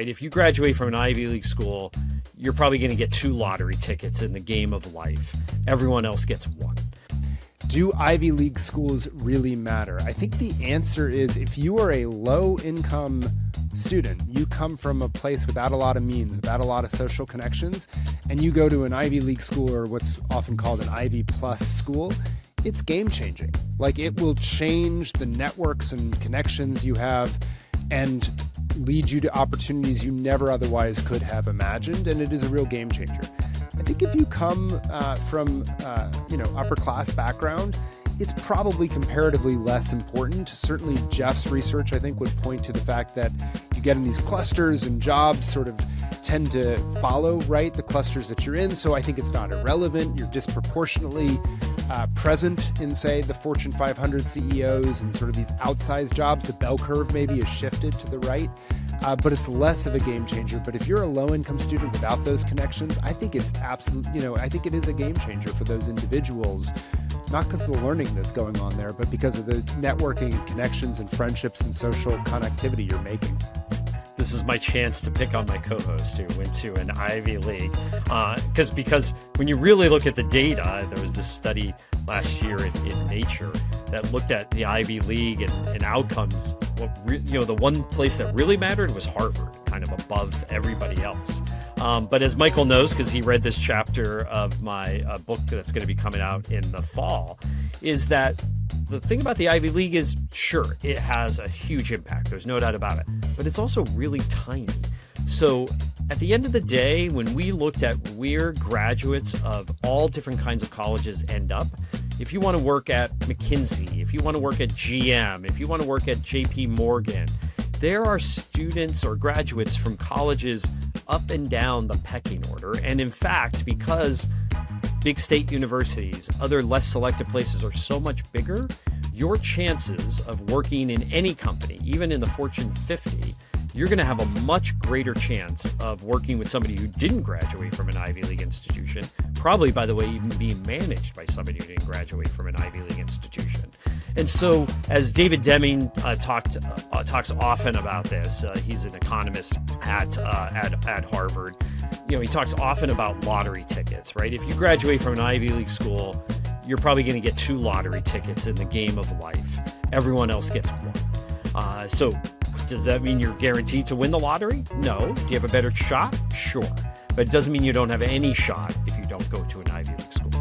If you graduate from an Ivy League school, you're probably going to get 2 lottery tickets in the game of life. Everyone else gets 1. Do Ivy League schools really matter? I think the answer is if you are a low-income student, you come from a place without a lot of means, without a lot of social connections, and you go to an Ivy League school or what's often called an Ivy Plus school, it's game-changing. Like, it will change the networks and connections you have and lead you to opportunities you never otherwise could have imagined, and it is a real game changer. I think if you come from upper class background, it's probably comparatively less important. Certainly Jeff's research, I think, would point to the fact that you get in these clusters and jobs sort of tend to follow, right, the clusters that you're in. So I think it's not irrelevant. You're disproportionately present in, say, the Fortune 500 CEOs and sort of these outsized jobs. The bell curve maybe is shifted to the right, but it's less of a game changer. But if you're a low-income student without those connections, I think it's I think it is a game changer for those individuals, not because of the learning that's going on there, but because of the networking and connections and friendships and social connectivity you're making. This is my chance to pick on my co-host who went to an Ivy League. Because when you really look at the data, there was this study last year in Nature that looked at the Ivy League and outcomes. The one place that really mattered was Harvard, kind of above everybody else. But as Michael knows, because he read this chapter of my book that's going to be coming out in the fall, is that the thing about the Ivy League is, sure, it has a huge impact. There's no doubt about it. But it's also really tiny. So at the end of the day, when we looked at where graduates of all different kinds of colleges end up, if you want to work at McKinsey, if you want to work at GM, if you want to work at JP Morgan, there are students or graduates from colleges up and down the pecking order. And in fact, because big state universities, other less selective places are so much bigger, your chances of working in any company, even in the Fortune 50, you're going to have a much greater chance of working with somebody who didn't graduate from an Ivy League institution, probably, by the way, even being managed by somebody who didn't graduate from an Ivy League institution. And so, as David Deming talks often about this, he's an economist at Harvard. He talks often about lottery tickets, right? If you graduate from an Ivy League school, you're probably going to get 2 lottery tickets in the game of life. Everyone else gets 1. So does that mean you're guaranteed to win the lottery? No. Do you have a better shot? Sure. But it doesn't mean you don't have any shot if you don't go to an Ivy League school.